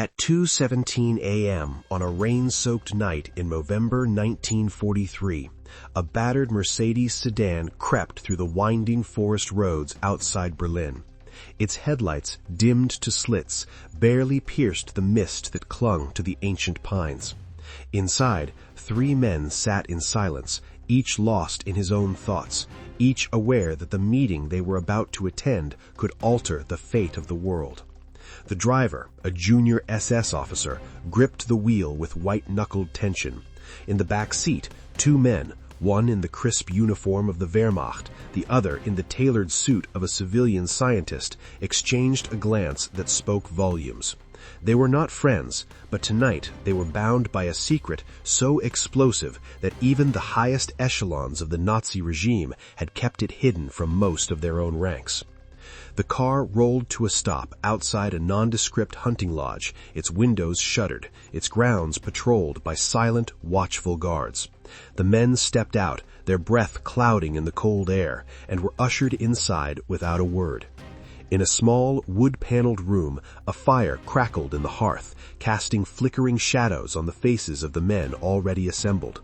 At 2:17 a.m. on a rain-soaked night in November 1943, a battered Mercedes sedan crept through the winding forest roads outside Berlin. Its headlights, dimmed to slits, barely pierced the mist that clung to the ancient pines. Inside, 3 men sat in silence, each lost in his own thoughts, each aware that the meeting they were about to attend could alter the fate of the world. The driver, a junior SS officer, gripped the wheel with white-knuckled tension. In the back seat, 2 men, one in the crisp uniform of the Wehrmacht, the other in the tailored suit of a civilian scientist, exchanged a glance that spoke volumes. They were not friends, but tonight they were bound by a secret so explosive that even the highest echelons of the Nazi regime had kept it hidden from most of their own ranks. The car rolled to a stop outside a nondescript hunting lodge, its windows shuttered, its grounds patrolled by silent, watchful guards. The men stepped out, their breath clouding in the cold air, and were ushered inside without a word. In a small, wood-paneled room, a fire crackled in the hearth, casting flickering shadows on the faces of the men already assembled.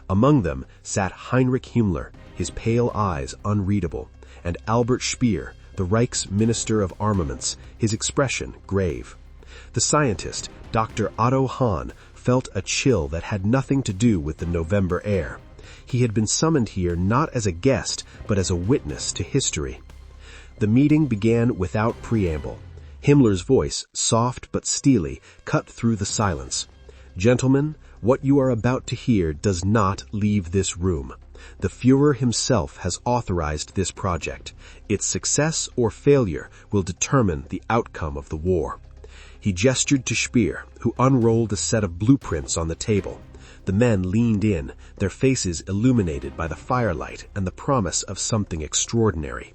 Among them sat Heinrich Himmler, his pale eyes unreadable, and Albert Speer, the Reich's Minister of Armaments, his expression grave. The scientist, Dr. Otto Hahn, felt a chill that had nothing to do with the November air. He had been summoned here not as a guest, but as a witness to history. The meeting began without preamble. Himmler's voice, soft but steely, cut through the silence. "Gentlemen, what you are about to hear does not leave this room. The Führer himself has authorized this project. Its success or failure will determine the outcome of the war." He gestured to Speer, who unrolled a set of blueprints on the table. The men leaned in, their faces illuminated by the firelight and the promise of something extraordinary.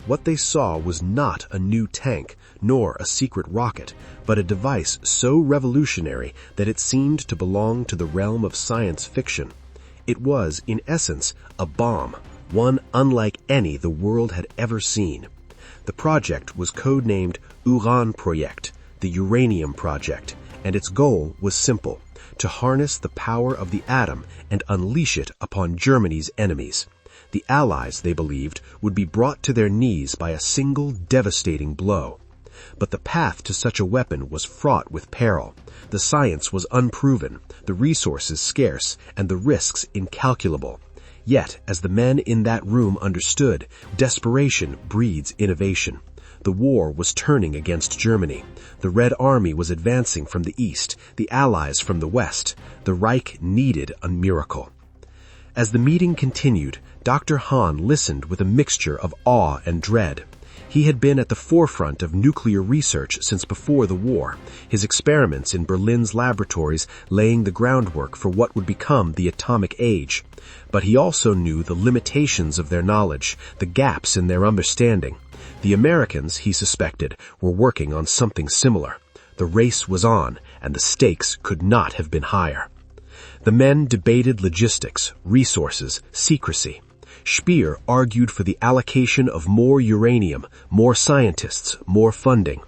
What they saw was not a new tank, nor a secret rocket, but a device so revolutionary that it seemed to belong to the realm of science fiction. It was, in essence, a bomb, one unlike any the world had ever seen. The project was codenamed Uran-Projekt, the Uranium Project, and its goal was simple: to harness the power of the atom and unleash it upon Germany's enemies. The Allies, they believed, would be brought to their knees by a single devastating blow. But the path to such a weapon was fraught with peril. The science was unproven, the resources scarce, and the risks incalculable. Yet, as the men in that room understood, desperation breeds innovation. The war was turning against Germany. The Red Army was advancing from the east, the Allies from the west. The Reich needed a miracle. As the meeting continued, Dr. Hahn listened with a mixture of awe and dread. He had been at the forefront of nuclear research since before the war, his experiments in Berlin's laboratories laying the groundwork for what would become the atomic age. But he also knew the limitations of their knowledge, the gaps in their understanding. The Americans, he suspected, were working on something similar. The race was on, and the stakes could not have been higher. The men debated logistics, resources, secrecy. Speer argued for the allocation of more uranium, more scientists, more funding.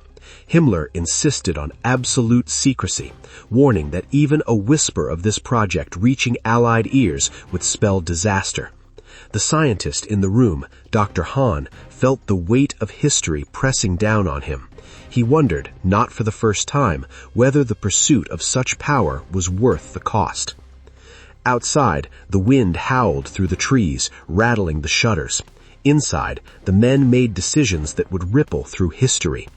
Himmler insisted on absolute secrecy, warning that even a whisper of this project reaching Allied ears would spell disaster. The scientist in the room, Dr. Hahn, felt the weight of history pressing down on him. He wondered, not for the first time, whether the pursuit of such power was worth the cost. Outside, the wind howled through the trees, rattling the shutters. Inside, the men made decisions that would ripple through history.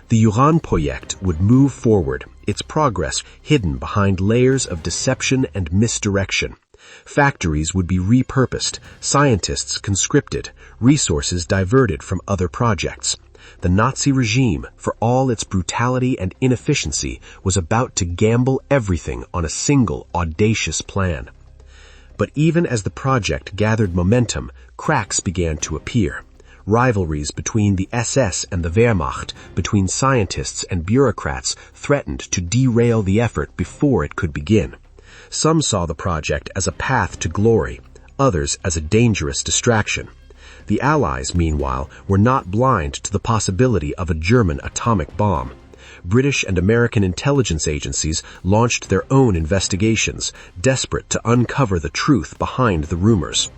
The Uran-Projekt would move forward, its progress hidden behind layers of deception and misdirection. Factories would be repurposed, scientists conscripted, resources diverted from other projects. The Nazi regime, for all its brutality and inefficiency, was about to gamble everything on a single audacious plan. But even as the project gathered momentum, cracks began to appear. Rivalries between the SS and the Wehrmacht, between scientists and bureaucrats, threatened to derail the effort before it could begin. Some saw the project as a path to glory, others as a dangerous distraction. The Allies, meanwhile, were not blind to the possibility of a German atomic bomb. British and American intelligence agencies launched their own investigations, desperate to uncover the truth behind the rumors.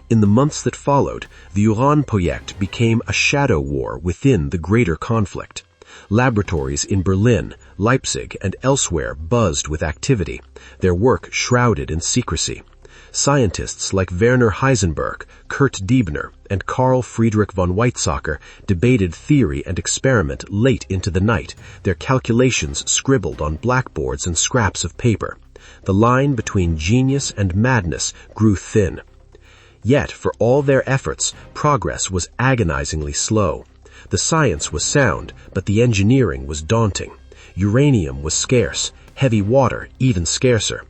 In the months that followed, the Uran-Projekt became a shadow war within the greater conflict. Laboratories in Berlin, Leipzig, and elsewhere buzzed with activity, their work shrouded in secrecy. Scientists like Werner Heisenberg, Kurt Diebner, and Carl Friedrich von Weizsäcker debated theory and experiment late into the night, their calculations scribbled on blackboards and scraps of paper. The line between genius and madness grew thin. Yet, for all their efforts, progress was agonizingly slow. The science was sound, but the engineering was daunting. Uranium was scarce, heavy water even scarcer.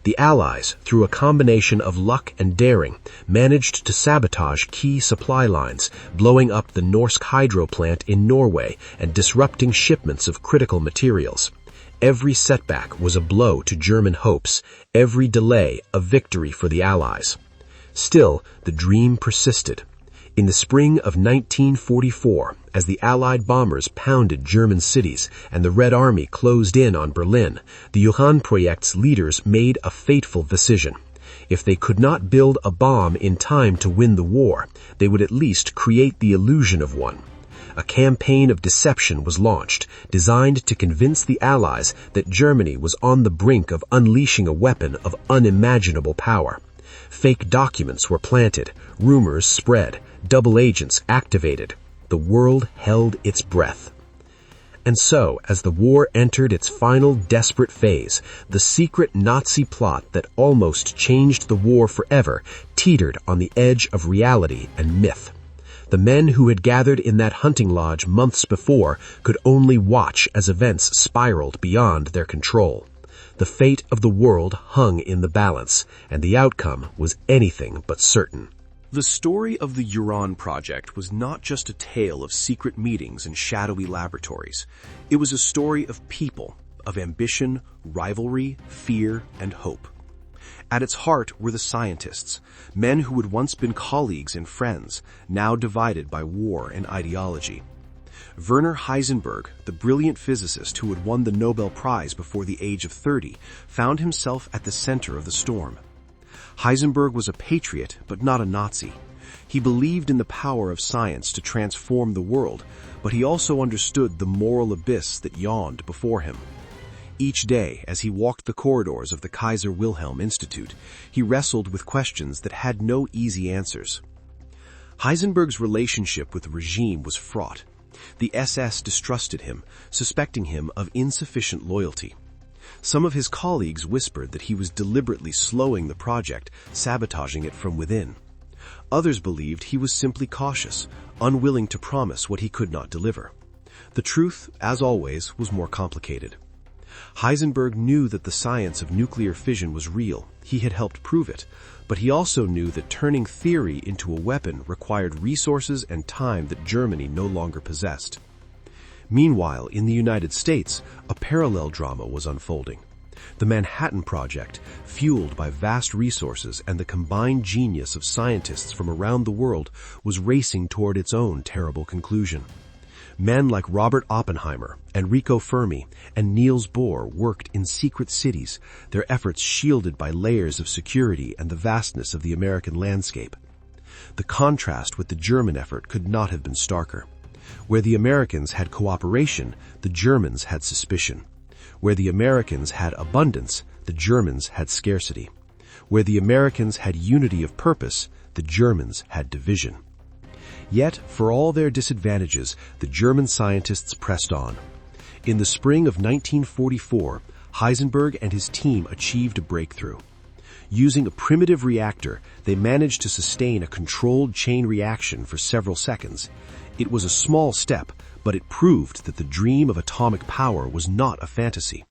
The Allies, through a combination of luck and daring, managed to sabotage key supply lines, blowing up the Norsk hydro plant in Norway and disrupting shipments of critical materials. Every setback was a blow to German hopes, every delay a victory for the Allies. Still, the dream persisted. In the spring of 1944, as the Allied bombers pounded German cities and the Red Army closed in on Berlin, the Uran-Projekt's leaders made a fateful decision. If they could not build a bomb in time to win the war, they would at least create the illusion of one. A campaign of deception was launched, designed to convince the Allies that Germany was on the brink of unleashing a weapon of unimaginable power. Fake documents were planted, rumors spread, double agents activated. The world held its breath. And so, as the war entered its final desperate phase, the secret Nazi plot that almost changed the war forever teetered on the edge of reality and myth. The men who had gathered in that hunting lodge months before could only watch as events spiraled beyond their control. The fate of the world hung in the balance, and the outcome was anything but certain. The story of the Uran Project was not just a tale of secret meetings and shadowy laboratories. It was a story of people, of ambition, rivalry, fear, and hope. At its heart were the scientists, men who had once been colleagues and friends, now divided by war and ideology. Werner Heisenberg, the brilliant physicist who had won the Nobel Prize before the age of 30, found himself at the center of the storm. Heisenberg was a patriot, but not a Nazi. He believed in the power of science to transform the world, but he also understood the moral abyss that yawned before him. Each day, as he walked the corridors of the Kaiser Wilhelm Institute, he wrestled with questions that had no easy answers. Heisenberg's relationship with the regime was fraught. The SS distrusted him, suspecting him of insufficient loyalty. Some of his colleagues whispered that he was deliberately slowing the project, sabotaging it from within. Others believed he was simply cautious, unwilling to promise what he could not deliver. The truth, as always, was more complicated. Heisenberg knew that the science of nuclear fission was real. He had helped prove it. But he also knew that turning theory into a weapon required resources and time that Germany no longer possessed. Meanwhile, in the United States, a parallel drama was unfolding. The Manhattan Project, fueled by vast resources and the combined genius of scientists from around the world, was racing toward its own terrible conclusion. Men like Robert Oppenheimer, Enrico Fermi, and Niels Bohr worked in secret cities, their efforts shielded by layers of security and the vastness of the American landscape. The contrast with the German effort could not have been starker. Where the Americans had cooperation, the Germans had suspicion. Where the Americans had abundance, the Germans had scarcity. Where the Americans had unity of purpose, the Germans had division. Yet, for all their disadvantages, the German scientists pressed on. In the spring of 1944, Heisenberg and his team achieved a breakthrough. Using a primitive reactor, they managed to sustain a controlled chain reaction for several seconds. It was a small step, but it proved that the dream of atomic power was not a fantasy.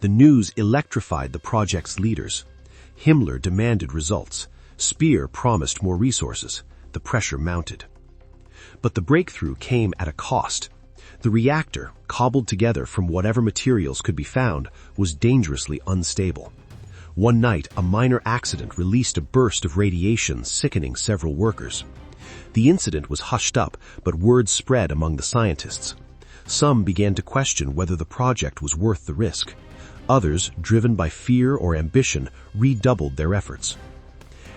The news electrified the project's leaders. Himmler demanded results. Speer promised more resources. The pressure mounted. But the breakthrough came at a cost. The reactor, cobbled together from whatever materials could be found, was dangerously unstable. One night, a minor accident released a burst of radiation, sickening several workers. The incident was hushed up, but word spread among the scientists. Some began to question whether the project was worth the risk. Others, driven by fear or ambition, redoubled their efforts.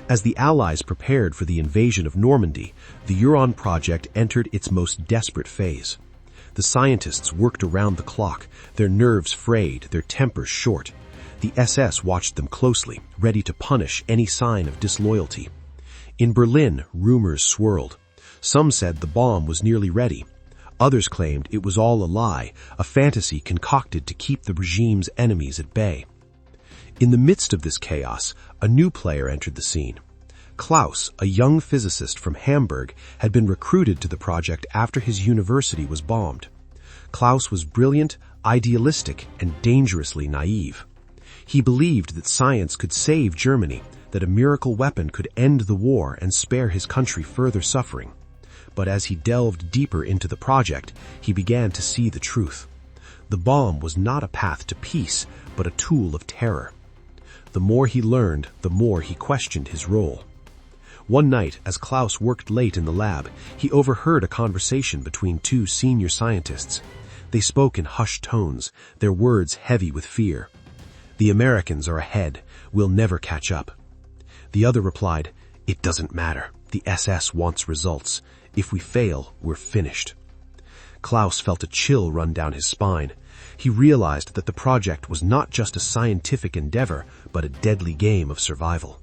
As the Allies prepared for the invasion of Normandy, the Huron project entered its most desperate phase. The scientists worked around the clock, their nerves frayed, their tempers short. The SS watched them closely, ready to punish any sign of disloyalty. In Berlin, rumors swirled. Some said the bomb was nearly ready. Others claimed it was all a lie, a fantasy concocted to keep the regime's enemies at bay. In the midst of this chaos, a new player entered the scene. Klaus, a young physicist from Hamburg, had been recruited to the project after his university was bombed. Klaus was brilliant, idealistic, and dangerously naive. He believed that science could save Germany, that a miracle weapon could end the war and spare his country further suffering. But as he delved deeper into the project, he began to see the truth. The bomb was not a path to peace, but a tool of terror. The more he learned, the more he questioned his role. One night, as Klaus worked late in the lab, he overheard a conversation between two senior scientists. They spoke in hushed tones, their words heavy with fear. "The Americans are ahead. We'll never catch up." The other replied, "It doesn't matter. The SS wants results. If we fail, we're finished." Klaus felt a chill run down his spine. He realized that the project was not just a scientific endeavor, but a deadly game of survival.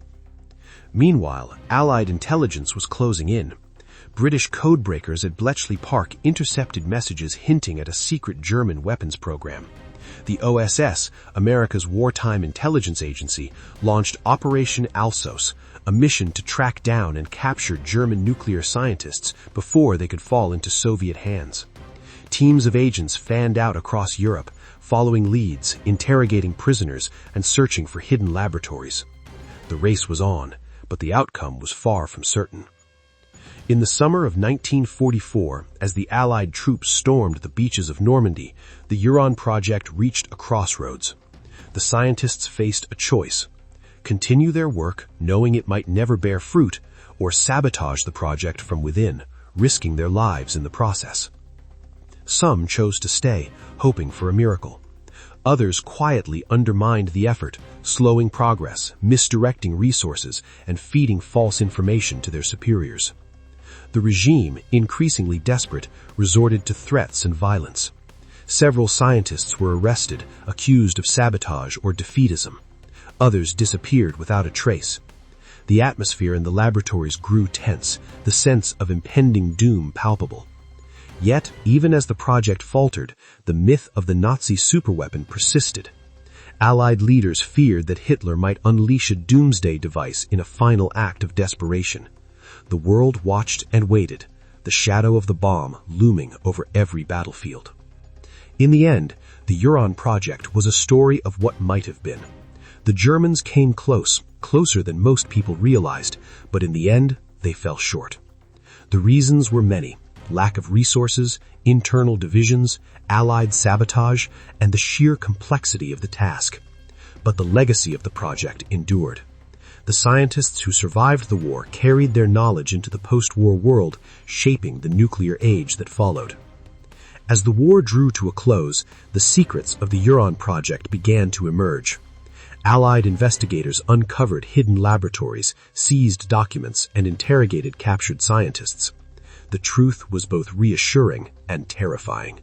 Meanwhile, Allied intelligence was closing in. British codebreakers at Bletchley Park intercepted messages hinting at a secret German weapons program. The OSS, America's wartime intelligence agency, launched Operation Alsos, a mission to track down and capture German nuclear scientists before they could fall into Soviet hands. Teams of agents fanned out across Europe, following leads, interrogating prisoners, and searching for hidden laboratories. The race was on, but the outcome was far from certain. In the summer of 1944, as the Allied troops stormed the beaches of Normandy, the Huron project reached a crossroads. The scientists faced a choice: continue their work, knowing it might never bear fruit, or sabotage the project from within, risking their lives in the process. Some chose to stay, hoping for a miracle. Others quietly undermined the effort, slowing progress, misdirecting resources, and feeding false information to their superiors. The regime, increasingly desperate, resorted to threats and violence. Several scientists were arrested, accused of sabotage or defeatism. Others disappeared without a trace. The atmosphere in the laboratories grew tense, the sense of impending doom palpable. Yet, even as the project faltered, the myth of the Nazi superweapon persisted. Allied leaders feared that Hitler might unleash a doomsday device in a final act of desperation. The world watched and waited, the shadow of the bomb looming over every battlefield. In the end, the Huron project was a story of what might have been. The Germans came close, closer than most people realized, but in the end, they fell short. The reasons were many: lack of resources, internal divisions, Allied sabotage, and the sheer complexity of the task. But the legacy of the project endured. The scientists who survived the war carried their knowledge into the post-war world, shaping the nuclear age that followed. As the war drew to a close, the secrets of the Huron project began to emerge. Allied investigators uncovered hidden laboratories, seized documents, and interrogated captured scientists. The truth was both reassuring and terrifying.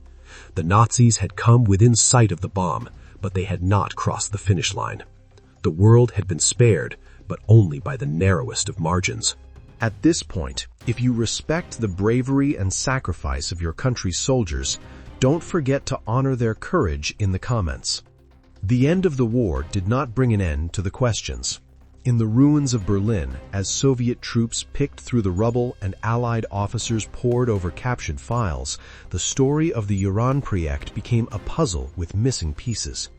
The Nazis had come within sight of the bomb, but they had not crossed the finish line. The world had been spared, but only by the narrowest of margins. At this point, if you respect the bravery and sacrifice of your country's soldiers, don't forget to honor their courage in the comments. The end of the war did not bring an end to the questions. In the ruins of Berlin, as Soviet troops picked through the rubble and Allied officers pored over captured files, the story of the Huron project became a puzzle with missing pieces.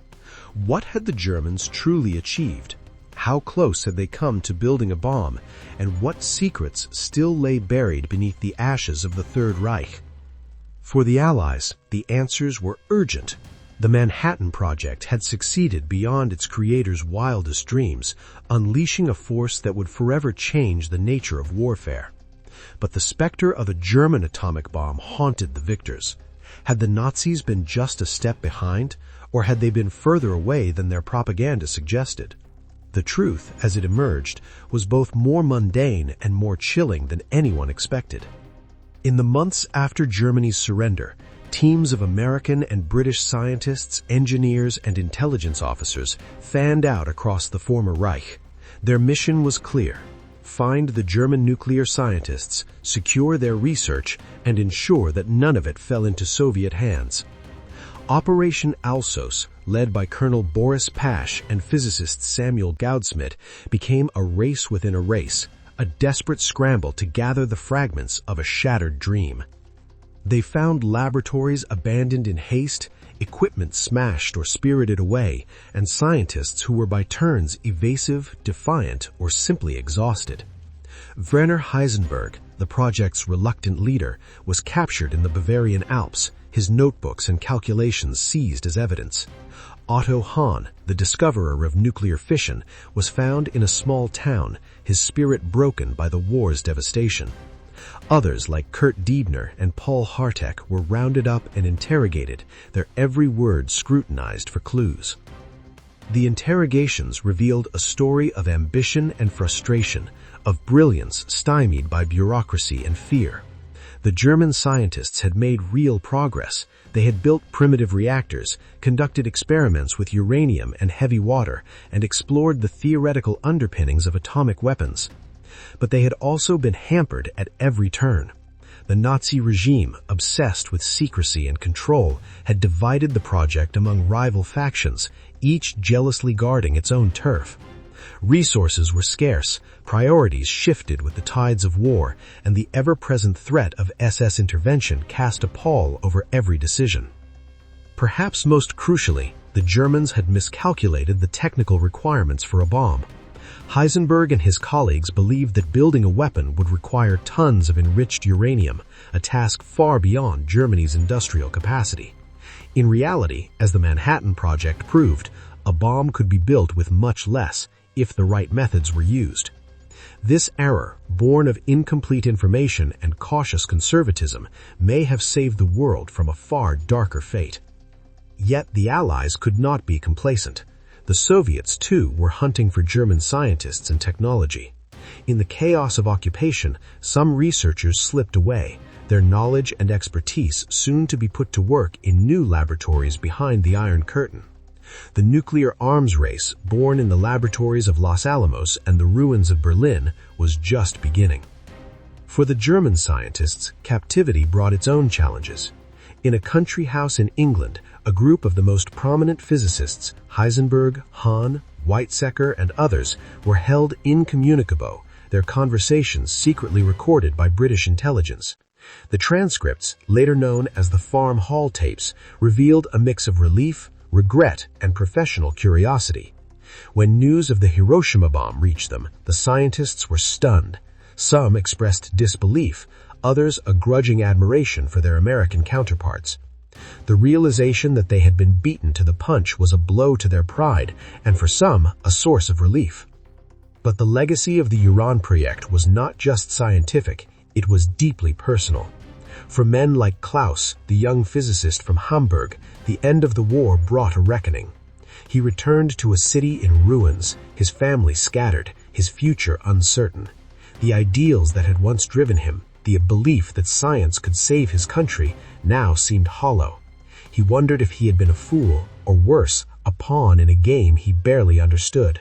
What had the Germans truly achieved? How close had they come to building a bomb, and what secrets still lay buried beneath the ashes of the Third Reich? For the Allies, the answers were urgent. The Manhattan Project had succeeded beyond its creator's wildest dreams, unleashing a force that would forever change the nature of warfare. But the specter of a German atomic bomb haunted the victors. Had the Nazis been just a step behind, or had they been further away than their propaganda suggested? The truth, as it emerged, was both more mundane and more chilling than anyone expected. In the months after Germany's surrender, teams of American and British scientists, engineers, and intelligence officers fanned out across the former Reich. Their mission was clear: find the German nuclear scientists, secure their research, and ensure that none of it fell into Soviet hands. Operation Alsos, led by Colonel Boris Pash and physicist Samuel Goudsmit, became a race within a race, a desperate scramble to gather the fragments of a shattered dream. They found laboratories abandoned in haste, equipment smashed or spirited away, and scientists who were by turns evasive, defiant, or simply exhausted. Werner Heisenberg, the project's reluctant leader, was captured in the Bavarian Alps, his notebooks and calculations seized as evidence. Otto Hahn, the discoverer of nuclear fission, was found in a small town, his spirit broken by the war's devastation. Others, like Kurt Diebner and Paul Hartek, were rounded up and interrogated, their every word scrutinized for clues. The interrogations revealed a story of ambition and frustration, of brilliance stymied by bureaucracy and fear. The German scientists had made real progress. They had built primitive reactors, conducted experiments with uranium and heavy water, and explored the theoretical underpinnings of atomic weapons. But they had also been hampered at every turn. The Nazi regime, obsessed with secrecy and control, had divided the project among rival factions, each jealously guarding its own turf. Resources were scarce, priorities shifted with the tides of war, and the ever-present threat of SS intervention cast a pall over every decision. Perhaps most crucially, the Germans had miscalculated the technical requirements for a bomb. Heisenberg and his colleagues believed that building a weapon would require tons of enriched uranium, a task far beyond Germany's industrial capacity. In reality, as the Manhattan Project proved, a bomb could be built with much less, if the right methods were used. This error, born of incomplete information and cautious conservatism, may have saved the world from a far darker fate. Yet the Allies could not be complacent. The Soviets, too, were hunting for German scientists and technology. In the chaos of occupation, some researchers slipped away, their knowledge and expertise soon to be put to work in new laboratories behind the Iron Curtain. The nuclear arms race, born in the laboratories of Los Alamos and the ruins of Berlin, was just beginning. For the German scientists, captivity brought its own challenges. In a country house in England, a group of the most prominent physicists, Heisenberg, Hahn, Weizsäcker, and others, were held incommunicado, their conversations secretly recorded by British intelligence. The transcripts, later known as the Farm Hall tapes, revealed a mix of relief, regret, and professional curiosity. When news of the Hiroshima bomb reached them, the scientists were stunned. Some expressed disbelief, others a grudging admiration for their American counterparts. The realization that they had been beaten to the punch was a blow to their pride, and for some, a source of relief. But the legacy of the Uran project was not just scientific, it was deeply personal. For men like Klaus, the young physicist from Hamburg, the end of the war brought a reckoning. He returned to a city in ruins, his family scattered, his future uncertain. The ideals that had once driven him, the belief that science could save his country, now seemed hollow. He wondered if he had been a fool, or worse, a pawn in a game he barely understood.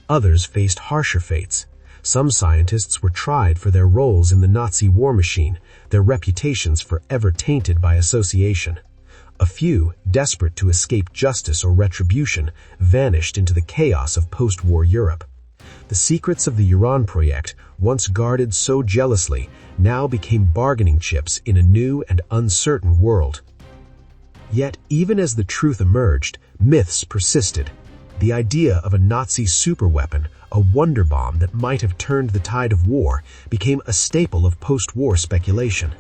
Others faced harsher fates. Some scientists were tried for their roles in the Nazi war machine, their reputations forever tainted by association. A few, desperate to escape justice or retribution, vanished into the chaos of post-war Europe. The secrets of the Uran project, once guarded so jealously, now became bargaining chips in a new and uncertain world. Yet, even as the truth emerged, myths persisted. The idea of a Nazi superweapon, a wonder bomb that might have turned the tide of war, became a staple of post-war speculation.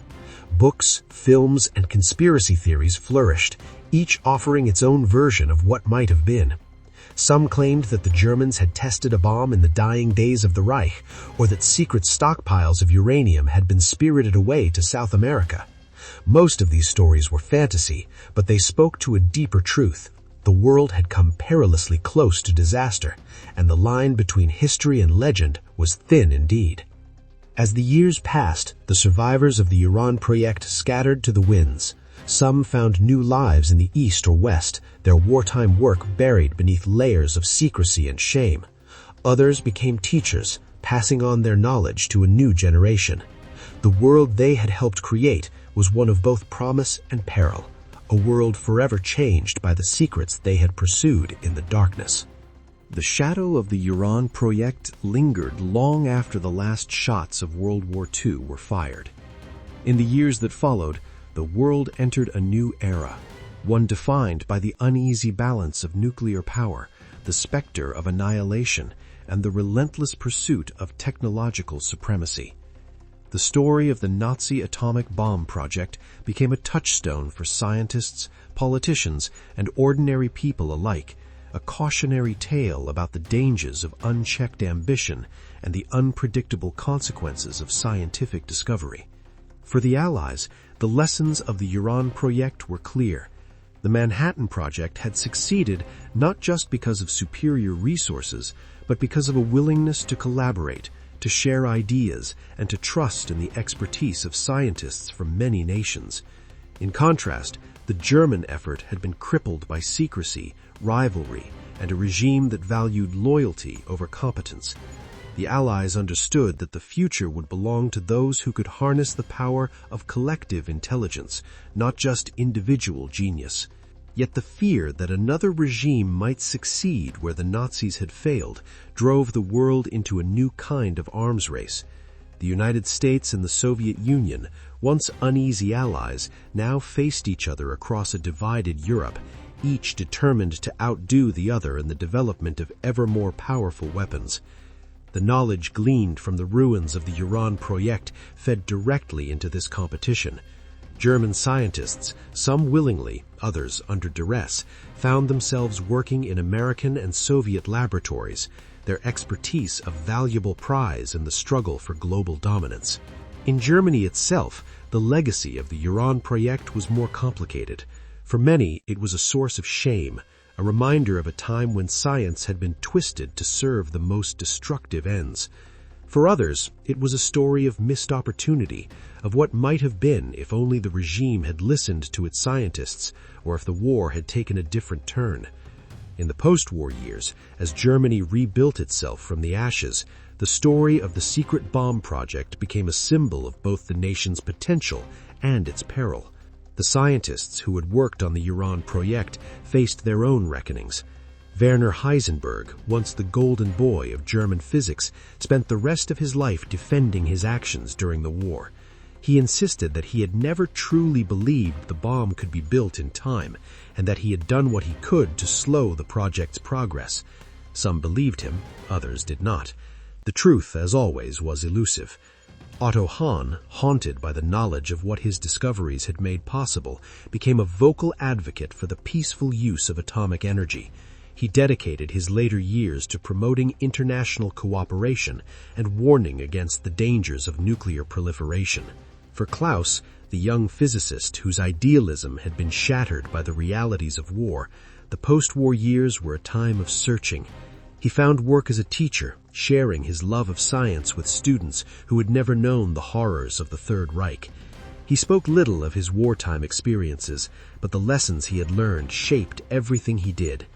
Books, films, and conspiracy theories flourished, each offering its own version of what might have been. Some claimed that the Germans had tested a bomb in the dying days of the Reich, or that secret stockpiles of uranium had been spirited away to South America. Most of these stories were fantasy, but they spoke to a deeper truth. The world had come perilously close to disaster, and the line between history and legend was thin indeed. As the years passed, the survivors of the Uran project scattered to the winds. Some found new lives in the east or west, their wartime work buried beneath layers of secrecy and shame. Others became teachers, passing on their knowledge to a new generation. The world they had helped create was one of both promise and peril, a world forever changed by the secrets they had pursued in the darkness. The shadow of the Uran project lingered long after the last shots of World War II were fired. In the years that followed, the world entered a new era, one defined by the uneasy balance of nuclear power, the specter of annihilation, and the relentless pursuit of technological supremacy. The story of the Nazi atomic bomb project became a touchstone for scientists, politicians, and ordinary people alike, a cautionary tale about the dangers of unchecked ambition and the unpredictable consequences of scientific discovery. For the Allies, the lessons of the Uran project were clear. The Manhattan Project had succeeded not just because of superior resources, but because of a willingness to collaborate, to share ideas, and to trust in the expertise of scientists from many nations. In contrast, the German effort had been crippled by secrecy, rivalry, and a regime that valued loyalty over competence. The Allies understood that the future would belong to those who could harness the power of collective intelligence, not just individual genius. Yet the fear that another regime might succeed where the Nazis had failed drove the world into a new kind of arms race. The United States and the Soviet Union, once uneasy allies, now faced each other across a divided Europe, each determined to outdo the other in the development of ever more powerful weapons. The knowledge gleaned from the ruins of the Uran project fed directly into this competition. German scientists, some willingly, others under duress, found themselves working in American and Soviet laboratories, their expertise a valuable prize in the struggle for global dominance. In Germany itself, the legacy of the Uran project was more complicated. For many, it was a source of shame, a reminder of a time when science had been twisted to serve the most destructive ends. For others, it was a story of missed opportunity, of what might have been if only the regime had listened to its scientists, or if the war had taken a different turn. In the post-war years, as Germany rebuilt itself from the ashes, the story of the secret bomb project became a symbol of both the nation's potential and its peril. The scientists who had worked on the Uran project faced their own reckonings. Werner Heisenberg, once the golden boy of German physics, spent the rest of his life defending his actions during the war. He insisted that he had never truly believed the bomb could be built in time, and that he had done what he could to slow the project's progress. Some believed him, others did not. The truth, as always, was elusive. Otto Hahn, haunted by the knowledge of what his discoveries had made possible, became a vocal advocate for the peaceful use of atomic energy. He dedicated his later years to promoting international cooperation and warning against the dangers of nuclear proliferation. For Klaus, the young physicist whose idealism had been shattered by the realities of war, the post-war years were a time of searching. He found work as a teacher, sharing his love of science with students who had never known the horrors of the Third Reich. He spoke little of his wartime experiences, but the lessons he had learned shaped everything he did.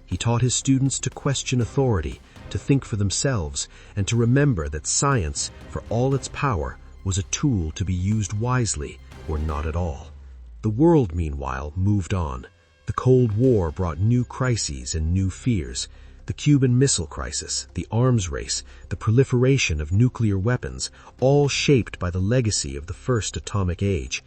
He taught his students to question authority, to think for themselves, and to remember that science, for all its power, was a tool to be used wisely or not at all. The world, meanwhile, moved on. The Cold War brought new crises and new fears. The Cuban Missile Crisis, the arms race, the proliferation of nuclear weapons, all shaped by the legacy of the first atomic age.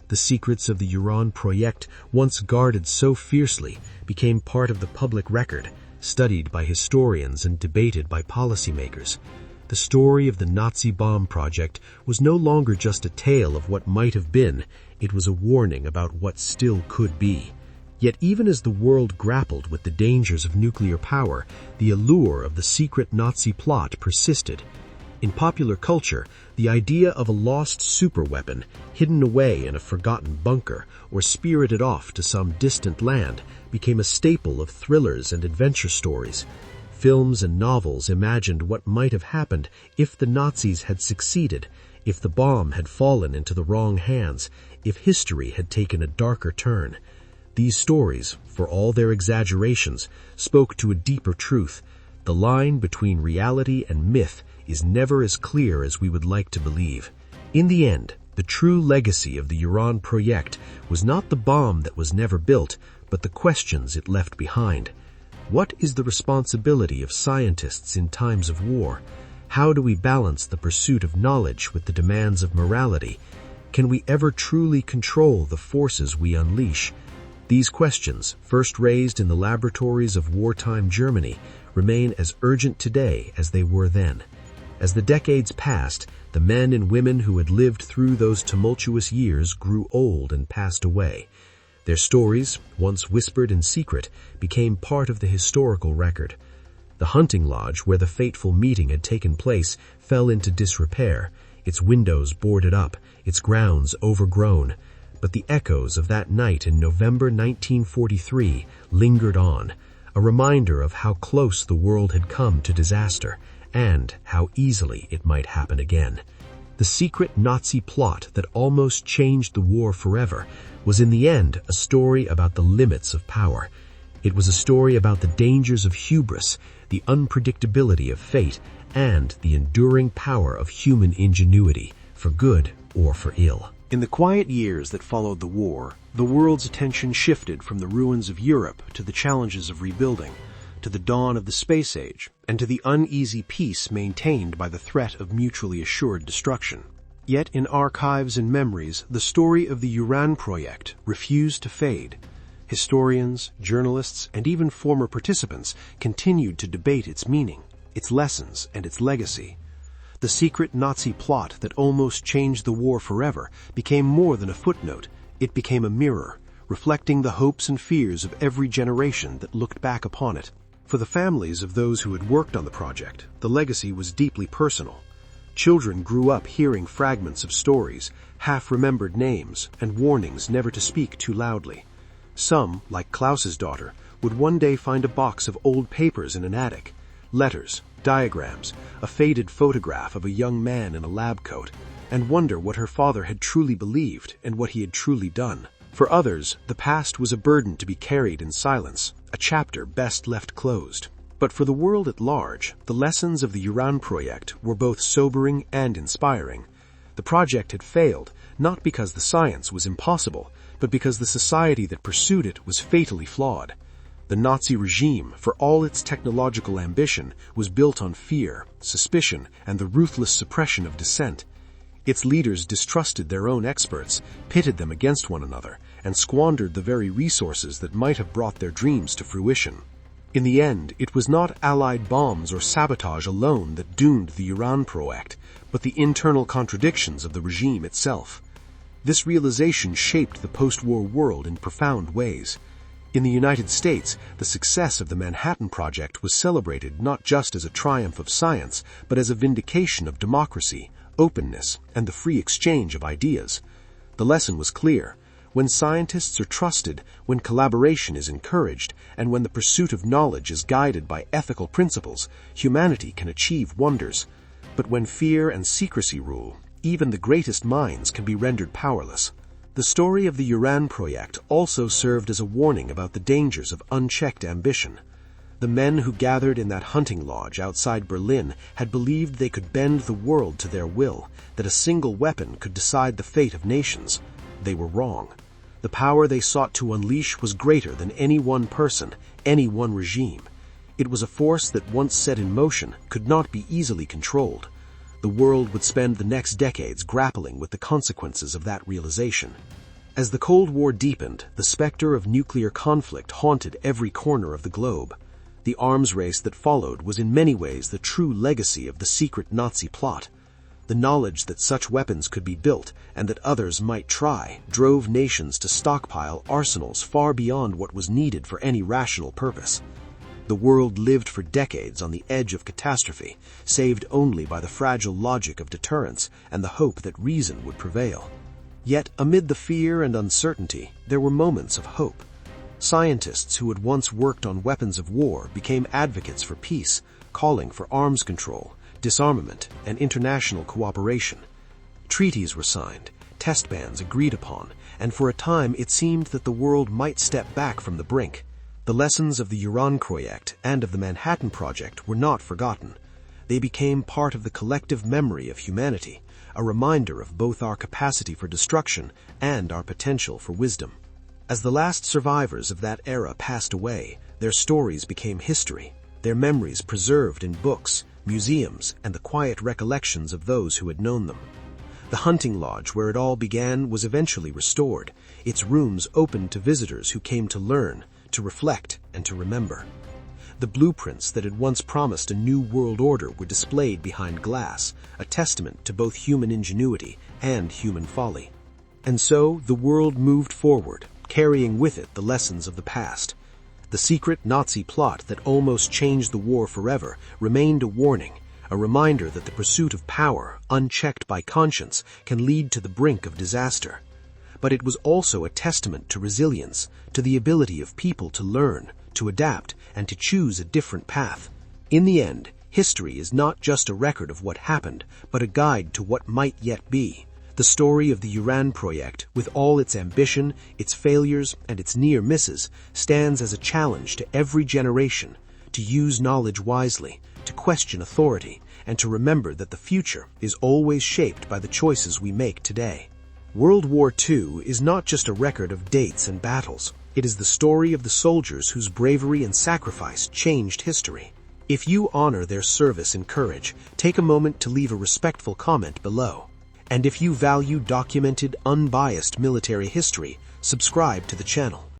The secrets of the Uran project, once guarded so fiercely, became part of the public record, studied by historians and debated by policymakers. The story of the Nazi bomb project was no longer just a tale of what might have been, it was a warning about what still could be. Yet even as the world grappled with the dangers of nuclear power, the allure of the secret Nazi plot persisted. In popular culture, the idea of a lost superweapon, hidden away in a forgotten bunker or spirited off to some distant land, became a staple of thrillers and adventure stories. Films and novels imagined what might have happened if the Nazis had succeeded, if the bomb had fallen into the wrong hands, if history had taken a darker turn. These stories, for all their exaggerations, spoke to a deeper truth. The line between reality and myth is never as clear as we would like to believe. In the end, the true legacy of the Uran project was not the bomb that was never built, but the questions it left behind. What is the responsibility of scientists in times of war? How do we balance the pursuit of knowledge with the demands of morality? Can we ever truly control the forces we unleash? These questions, first raised in the laboratories of wartime Germany, remain as urgent today as they were then. As the decades passed, the men and women who had lived through those tumultuous years grew old and passed away. Their stories, once whispered in secret, became part of the historical record. The hunting lodge where the fateful meeting had taken place fell into disrepair, its windows boarded up, its grounds overgrown. But the echoes of that night in November 1943 lingered on, a reminder of how close the world had come to disaster, and how easily it might happen again. The secret Nazi plot that almost changed the war forever was in the end a story about the limits of power. It was a story about the dangers of hubris, the unpredictability of fate, and the enduring power of human ingenuity, for good or for ill. In the quiet years that followed the war, the world's attention shifted from the ruins of Europe to the challenges of rebuilding, to the dawn of the space age, and to the uneasy peace maintained by the threat of mutually assured destruction. Yet in archives and memories, the story of the Uran project refused to fade. Historians, journalists, and even former participants continued to debate its meaning, its lessons, and its legacy. The secret Nazi plot that almost changed the war forever became more than a footnote. It became a mirror, reflecting the hopes and fears of every generation that looked back upon it. For the families of those who had worked on the project, the legacy was deeply personal. Children grew up hearing fragments of stories, half-remembered names, and warnings never to speak too loudly. Some, like Klaus's daughter, would one day find a box of old papers in an attic, letters, diagrams, a faded photograph of a young man in a lab coat, and wonder what her father had truly believed and what he had truly done. For others, the past was a burden to be carried in silence, a chapter best left closed. But for the world at large, the lessons of the Uran project were both sobering and inspiring. The project had failed, not because the science was impossible, but because the society that pursued it was fatally flawed. The Nazi regime, for all its technological ambition, was built on fear, suspicion, and the ruthless suppression of dissent. Its leaders distrusted their own experts, pitted them against one another, and squandered the very resources that might have brought their dreams to fruition. In the end, it was not Allied bombs or sabotage alone that doomed the Uran project, but the internal contradictions of the regime itself. This realization shaped the post-war world in profound ways. In the United States, the success of the Manhattan Project was celebrated not just as a triumph of science, but as a vindication of democracy, openness, and the free exchange of ideas. The lesson was clear. When scientists are trusted, when collaboration is encouraged, and when the pursuit of knowledge is guided by ethical principles, humanity can achieve wonders. But when fear and secrecy rule, even the greatest minds can be rendered powerless. The story of the Uran project also served as a warning about the dangers of unchecked ambition. The men who gathered in that hunting lodge outside Berlin had believed they could bend the world to their will, that a single weapon could decide the fate of nations. They were wrong. The power they sought to unleash was greater than any one person, any one regime. It was a force that, once set in motion, could not be easily controlled. The world would spend the next decades grappling with the consequences of that realization. As the Cold War deepened, the specter of nuclear conflict haunted every corner of the globe. The arms race that followed was in many ways the true legacy of the secret Nazi plot. The knowledge that such weapons could be built and that others might try drove nations to stockpile arsenals far beyond what was needed for any rational purpose. The world lived for decades on the edge of catastrophe, saved only by the fragile logic of deterrence and the hope that reason would prevail. Yet, amid the fear and uncertainty, there were moments of hope. Scientists who had once worked on weapons of war became advocates for peace, calling for arms control, disarmament, and international cooperation. Treaties were signed, test bans agreed upon, and for a time it seemed that the world might step back from the brink. The lessons of the WWII and of the Manhattan Project were not forgotten. They became part of the collective memory of humanity, a reminder of both our capacity for destruction and our potential for wisdom. As the last survivors of that era passed away, their stories became history, their memories preserved in books, museums, and the quiet recollections of those who had known them. The hunting lodge where it all began was eventually restored, its rooms opened to visitors who came to learn, to reflect, and to remember. The blueprints that had once promised a new world order were displayed behind glass, a testament to both human ingenuity and human folly. And so the world moved forward, carrying with it the lessons of the past. The secret Nazi plot that almost changed the war forever remained a warning, a reminder that the pursuit of power, unchecked by conscience, can lead to the brink of disaster. But it was also a testament to resilience, to the ability of people to learn, to adapt, and to choose a different path. In the end, history is not just a record of what happened, but a guide to what might yet be. The story of the WWII project, with all its ambition, its failures, and its near misses, stands as a challenge to every generation to use knowledge wisely, to question authority, and to remember that the future is always shaped by the choices we make today. World War II is not just a record of dates and battles. It is the story of the soldiers whose bravery and sacrifice changed history. If you honor their service and courage, take a moment to leave a respectful comment below. And if you value documented, unbiased military history, subscribe to the channel.